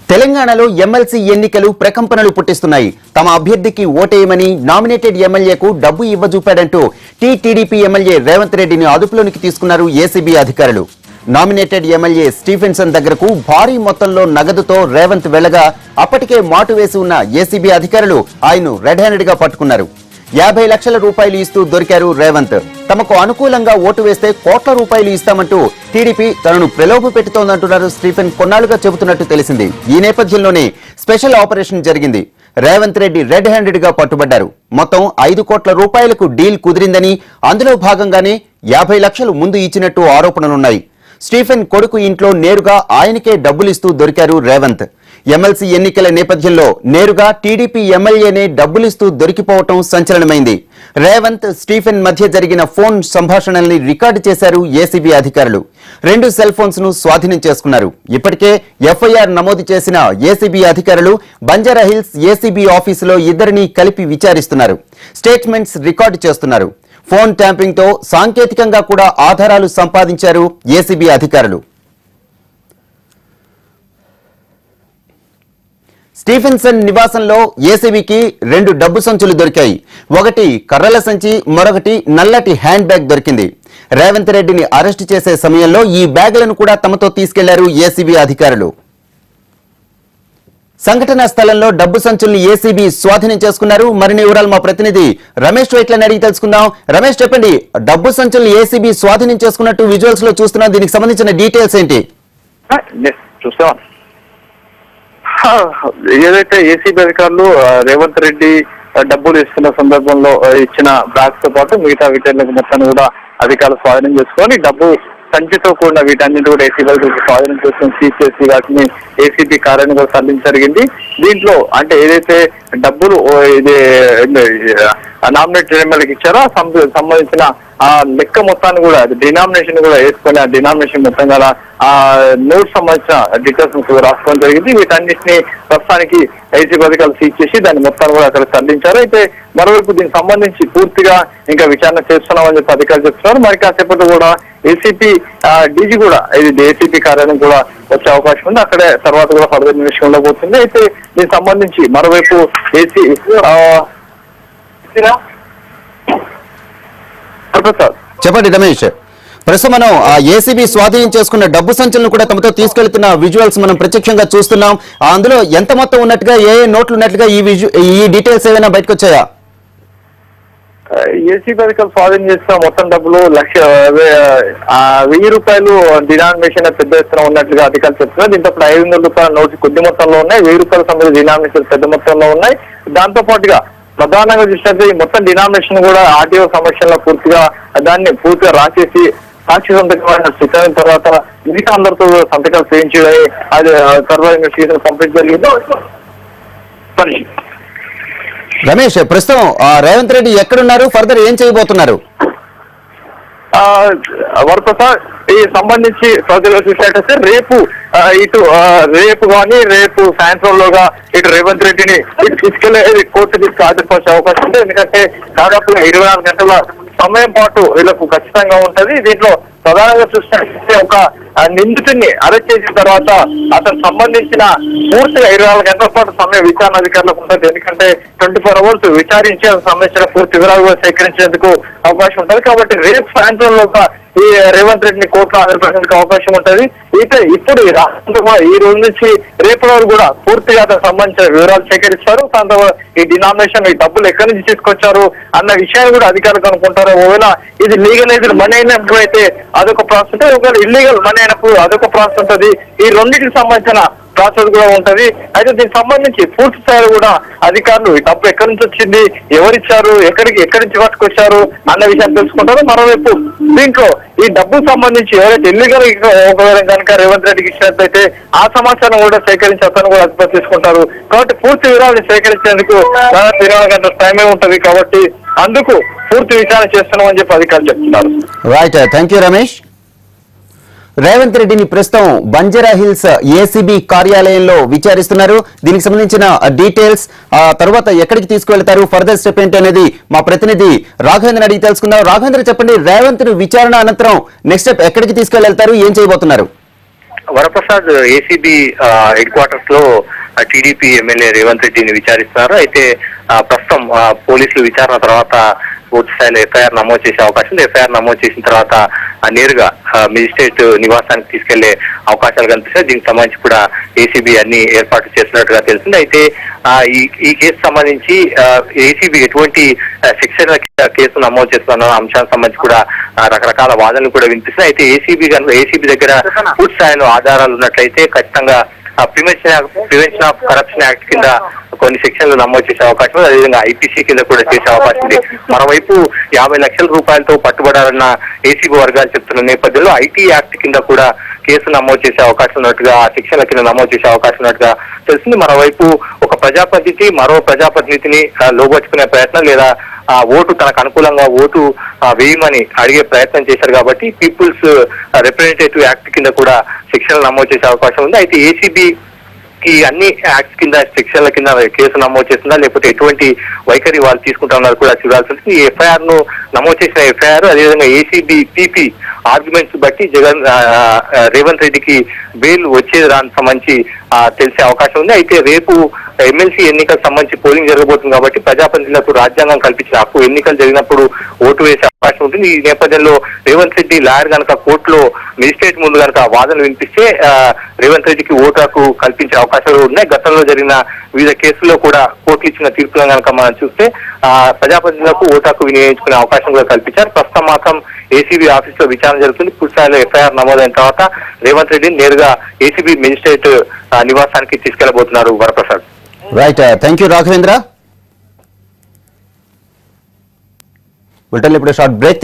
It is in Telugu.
తెలంగాణలో ఎమ్మెల్సీ ఎన్నికలు ప్రకంపనలు పుట్టిస్తున్నాయి. తమ అభ్యర్థికి ఓటేయమని నామినేటెడ్ ఎమ్మెల్యేకు డబ్బు ఇవ్వజూపాడంటూ టీడీపీ ఎమ్మెల్యే రేవంత్ రెడ్డిని అదుపులోనికి తీసుకున్నారు ఏసీబీ అధికారులు. నామినేటెడ్ ఎమ్మెల్యే స్టీఫెన్సన్ దగ్గరకు భారీ మొత్తంలో నగదుతో రేవంత్ వెళ్లగా అప్పటికే మాటు వేసి ఉన్న ఏసీబీ అధికారులు ఆయన్ను రెడ్ హ్యాండెడ్ గా పట్టుకున్నారు. 50 లక్షల రూపాయలు ఇస్తూ దొరికారు రేవంత్. తమకు అనుకూలంగా ఓటు వేస్తే కోట్ల రూపాయలు ఇస్తామంటూ టీడీపీ తనను ప్రలోభ పెట్టుతోందంటున్నారు స్టీఫెన్ కొన్నాళ్లుగా చెబుతున్నట్టు తెలిసింది. ఈ నేపథ్యంలోనే స్పెషల్ ఆపరేషన్ జరిగింది. రేవంత్ రెడ్డి రెడ్ హ్యాండెడ్ గా పట్టుబడ్డారు. మొత్తం 5 కోట్ల రూపాయలకు డీల్ కుదిరిందని, అందులో భాగంగానే 50 లక్షలు ముందు ఇచ్చినట్టు ఆరోపణలున్నాయి. స్టీఫెన్ కొడుకు ఇంట్లో నేరుగా ఆయనకే డబ్బులిస్తూ దొరికారు రేవంత్. ఎమ్మెల్సీ ఎన్నికల నేపథ్యంలో నేరుగా టీడీపీ ఎమ్మెల్యేనే డబ్బులిస్తూ దొరికిపోవటం సంచలనమైంది. రేవంత్, స్టీఫెన్ మధ్య జరిగిన ఫోన్ సంభాషణల్ని రికార్డు చేశారు ఏసీబీ అధికారులు. 2 సెల్ ఫోన్స్ ను స్వాధీనం చేసుకున్నారు. ఇప్పటికే ఎఫ్ఐఆర్ నమోదు చేసిన ఏసీబీ అధికారులు బంజారాహిల్స్ ఏసీబీ ఆఫీసులో ఇద్దరిని కలిపి విచారిస్తున్నారు. స్టేట్మెంట్స్ రికార్డు చేస్తున్నారు. ఫోన్ ట్యాంపింగ్ తో సాంకేతికంగా కూడా ఆధారాలు సంపాదించారు ఏసీబీ అధికారులు. స్టీఫెన్సన్ నివాసంలో ఏసీబీకి 2 డబ్బు సంచులు దొరికాయి. ఒకటి కర్రల సంచి, మరొకటి నల్లటి హ్యాండ్ బ్యాగ్ దొరికింది. రేవంత్ రెడ్డిని అరెస్టు చేసే సమయంలో ఈ బ్యాగులను కూడా తమతో తీసుకెళ్లారు ఏసీబీ అధికారులు. సంఘటనా స్థలంలో డబ్బు సంచుల్ని ఏసీబీ స్వాధీనం చేసుకున్నారు. మరిన్ని వివరాలు మా ప్రతినిధి రమేష్ వైట్లని అడిగి తెలుసుకుందాం. రమేష్, చెప్పండి, డబ్బు సంచుల్ని ఏసీబీ స్వాధీనం చేసుకున్నట్టు విజువల్స్ లో చూస్తున్నాం. దీనికి సంబంధించిన డీటెయిల్స్ ఏంటి? చూస్తాం. ఏదైతే ఏసీబీ అధికారులు రేవంత్ రెడ్డి డబ్బులు ఇస్తున్న సందర్భంలో ఇచ్చిన బ్యాగ్స్ తో పాటు మిగతా వీటన్నిటి మొత్తాన్ని కూడా అధికారులు స్వాధీనం చేసుకొని డబ్బు సంచితో కూడిన వీటన్నిటి కూడా ఏసీబీ స్వాధీనం చేసుకుని సీజ్ చేసి వాటిని ఏసీబీ కార్యాలయం కూడా తరలించడం జరిగింది. దీంట్లో అంటే ఏదైతే డబ్బులు ఇది నామినేటెడ్ ఎమ్మెల్యేకి ఇచ్చారో సంబంధించిన ఆ లెక్క మొత్తాన్ని కూడా డినామినేషన్ కూడా వేసుకొని ఆ డినామినేషన్ మొత్తం కూడా ఆ నోట్ సంబంధించిన డీటెయిల్స్ రాసుకోవడం జరిగింది. వీటన్నిటిని ప్రస్తుతానికి ఏసీబీ అధికారులు సీజ్ చేసి దాన్ని మొత్తాన్ని కూడా అక్కడ తరలించారు. అయితే మరోవైపు దీనికి సంబంధించి పూర్తిగా ఇంకా విచారణ చేస్తున్నామని చెప్పి అధికారులు చెప్తున్నారు. మరి కాసేపట్లో కూడా ఏసీపీ డీజీ కూడా ఇది ఏసీపీ కార్యాలయం కూడా వచ్చే అవకాశం ఉంది. అక్కడే తర్వాత కూడా ఫర్దర్ ఇన్వెస్టిగేషన్ ఉండబోతుంది. అయితే దీనికి సంబంధించి మరోవైపు చెప్పండి రమేష్, ప్రస్తుతం మనం ఏసీబీ స్వాధీనం చేసుకున్న డబ్బు సంచులను కూడా తమతో తీసుకెళ్తున్న విజువల్స్ మనం ప్రత్యక్షంగా చూస్తున్నాం. అందులో ఎంత మొత్తం ఉన్నట్టుగా, ఏ నోట్లు ఉన్నట్టుగా ఈ డీటెయిల్స్ ఏమైనా బయటకు వచ్చాయా? ఏసీబీ అధికారులు స్వాధీనం చేసిన మొత్తం డబ్బులు 1000 రూపాయలు డినామినేషన్ పెద్ద ఎత్తున ఉన్నట్లుగా అధికారులు చెప్తున్నారు. దీంతో 500 రూపాయల నోట్లు కొద్ది మొత్తంలో ఉన్నాయి, 1000 రూపాయల సంబంధించిన డినామినేషన్ పెద్ద మొత్తంలో ఉన్నాయి. దాంతో పాటుగా ప్రధానంగా చూసినట్టు ఈ మొత్తం డినామినేషన్ కూడా ఆర్టీఓ సమక్షంలో దాన్ని పూర్తిగా రాసేసి సాక్షి సంతకం సిద్ధమైన తర్వాత మిగతా అందరితో సంతకాలు చేయించి అది తర్వాత ఇన్వెస్టిగేషన్ కంప్లీట్ జరిగింది. రమేష్, ప్రస్తుతం రేవంత్ రెడ్డి ఎక్కడున్నారు, ఫర్దర్ ఏం చేయబోతున్నారు? వరప్రసాద్, ఈ సంబంధించి ఫర్దర్ చూసినట్టయితే రేపు కానీ రేపు సాయంత్రంలోగా ఇటు రేవంత్ రెడ్డిని తీసుకెళ్లి కోర్టు హాజరుపరిచే అవకాశం ఉంది. ఎందుకంటే దాదాపుగా 24 గంటల సమయం పాటు వీళ్ళకు ఖచ్చితంగా ఉంటది. దీంట్లో ప్రధానంగా చూసినట్లయితే ఒక నిందితుడిని అరెస్ట్ చేసిన తర్వాత అతను సంబంధించిన పూర్తిగా 24 గంటల పాటు సమయం విచారణ అధికారులకు ఉంటుంది. ఎందుకంటే 24 అవర్స్ విచారించి సంబంధించిన పూర్తి వివరాలు సేకరించేందుకు అవకాశం ఉంటుంది. కాబట్టి రేపు సాయంత్రంలోగా ఈ రేవంత్ రెడ్డిని కోర్టులో హాజరుపరచడానికి అవకాశం ఉంటుంది. అయితే ఇప్పుడు ఈ రోజు నుంచి రేపటి వరకు కూడా పూర్తిగా అతనికి సంబంధించిన వివరాలు సేకరిస్తారు. దాంతో ఈ డినామినేషన్ ఈ డబ్బులు ఎక్కడి నుంచి తీసుకొచ్చారు అన్న విషయాన్ని కూడా అధికారులు కనుక్కుంటారు. ఒకవేళ ఇది లీగలైజ్డ్ మనీ అయినప్పుడు అయితే అదొక ప్రాసెస్ ఉంటుంది, ఒకవేళ ఇల్లీగల్ మనీ అయినప్పుడు అదొక ప్రాసెస్ ఉంటుంది. ఈ రెండింటికి సంబంధించిన ప్రాసెస్ కూడా ఉంటది. అయితే దీనికి సంబంధించి పూర్తి స్థాయిలో కూడా అధికారులు ఈ డబ్బు ఎక్కడి నుంచి వచ్చింది, ఎవరిచ్చారు, ఎక్కడి నుంచి పట్టుకొచ్చారు అన్న విషయాన్ని తెలుసుకుంటారు. మరోవైపు దీంట్లో ఈ డబ్బు సంబంధించి ఎవరైతే ఇల్లీగల్ ఒకవేళ కనుక రేవంత్ రెడ్డికి ఇచ్చినట్లయితే ఆ సమాచారం కూడా సేకరించి అతను కూడా అదుపు తీసుకుంటారు. కాబట్టి పూర్తి వివరాలు సేకరించేందుకు 24 గంటల టైమే ఉంటది. కాబట్టి అందుకు పూర్తి విచారణ చేస్తున్నామని చెప్పి అధికారులు చెప్తున్నారు. Right, thank you Ramesh. Revanth రెడ్డిని ప్రస్తుతం బంజారా హిల్స్ ఏసీబీ కార్యాలయంలో విచారిస్తున్నారు. దీనికి సంబంధించిన డీటెయిల్స్ తర్వాత ఎక్కడికి తీసుకువెళ్తారు, ఫర్దర్ స్టెప్ ఏంటి అనేది మా ప్రతినిధి రాఘవేంద్ర అడిగి తెలుసుకుందాం. రాఘవేంద్ర, చెప్పండి, రేవంత్ విచారణ అనంతరం నెక్స్ట్ స్టెప్ ఎక్కడికి తీసుకెళ్తారు, ఏం చేయబోతున్నారు? వరప్రసాద్, ఏసీబీ హెడ్ క్వార్టర్స్ లో టీడీపీ ఎమ్మెల్యే రేవంత్ రెడ్డిని విచారిస్తున్నారు. అయితే ప్రస్తుతం పోలీసులు విచారణ తర్వాత పూర్తి స్థాయిలో ఎఫ్ఐఆర్ నమోదు చేసే అవకాశం ఉంది. ఎఫ్ఐఆర్ నమోదు చేసిన తర్వాత నేరుగా మెజిస్ట్రేట్ నివాసానికి తీసుకెళ్లే అవకాశాలు కనిపిస్తాయి. దీనికి సంబంధించి కూడా ఏసీబీ అన్ని ఏర్పాట్లు చేస్తున్నట్టుగా తెలిసింది. అయితే ఈ కేసు సంబంధించి ఏసీబీ ఎటువంటి శిక్షణ కేసు నమోదు చేస్తున్న అంశానికి సంబంధించి కూడా రకరకాల వాదనలు కూడా వినిపిస్తున్నాయి. అయితే ఏసీబీ దగ్గర పూర్తి స్థాయిలో ఆధారాలు ఉన్నట్లయితే ఖచ్చితంగా ప్రివెన్షన్ ఆఫ్ కరప్షన్ యాక్ట్ కింద కొన్ని సెక్షన్లు నమోదు చేసే అవకాశం ఉంది. అదేవిధంగా ఐపీసీ కింద కూడా చేసే అవకాశం ఉంది. మరోవైపు 50 లక్షల రూపాయలతో పట్టుబడాలన్న ఏసీబీ వర్గాలు చెప్తున్న నేపథ్యంలో ఐటీ యాక్ట్ కింద కూడా కేసు నమోదు చేసే అవకాశం ఉన్నట్టుగా, శిక్షల కింద నమోదు చేసే అవకాశం ఉన్నట్టుగా తెలిసింది. మరోవైపు ఒక ప్రజాప్రతినిధి మరో ప్రజాప్రతినిధిని లోబర్చుకునే ప్రయత్నం లేదా ఓటు తనకు అనుకూలంగా ఓటు వేయమని అడిగే ప్రయత్నం చేశారు కాబట్టి పీపుల్స్ రిప్రజెంటేటివ్ యాక్ట్ కింద కూడా శిక్షలు నమోదు చేసే అవకాశం ఉంది. అయితే ఏసీబీ ఈ అన్ని యాక్ట్స్ కింద శిక్షల కింద కేసు నమోదు చేస్తుందా లేకపోతే ఎటువంటి వైఖరి వాళ్ళు తీసుకుంటున్నారు కూడా చూడాల్సి ఉంటుంది. ఈ ఎఫ్ఐఆర్ ను నమోదు చేసిన ఎఫ్ఐఆర్ అదేవిధంగా ఏసీబీ పీపీ ఆర్గ్యుమెంట్స్ బట్టి రేవంత్ రెడ్డికి బెయిల్ వచ్చేది దానికి సంబంధించి తెలిసే అవకాశం ఉంది. అయితే రేపు ఎమ్మెల్సీ ఎన్నికలకు సంబంధించి పోలింగ్ జరగబోతుంది కాబట్టి ప్రజాప్రతినిధులకు రాజ్యాంగం కల్పించిన హక్కు ఎన్నికలు జరిగినప్పుడు ఓటు వేసే అవకాశం ఉంటుంది. ఈ నేపథ్యంలో రేవంత్ రెడ్డి లాయర్ కనుక కోర్టులో మెజిస్ట్రేట్ ముందు కనుక వాదనలు వినిపిస్తే రేవంత్ రెడ్డికి ఓటు హక్కు కల్పించే అవకాశాలు ఉన్నాయి. గతంలో జరిగిన వివిధ కేసుల్లో కూడా కోర్టులు ఇచ్చిన తీర్పులను కనుక మనం చూస్తే ప్రజాప్రతినిధులకు ఓటు హక్కు వినియోగించుకునే అవకాశం కూడా కల్పించారు. ప్రస్తుతం మాత్రం ఏసీబీ ఆఫీస్ లో విచారణ జరుగుతుంది. పూర్తి స్థాయిలో ఎఫ్ఐఆర్ నమోదైన తర్వాత రేవంత్ రెడ్డిని నేరుగా ఏసీబీ మెజిస్ట్రేట్ నివాసానికి తీసుకెళ్లబోతున్నారు. Varaprasad. Right, thank you Raghavendra. ఇప్పుడు షార్ట్ బ్రేక్.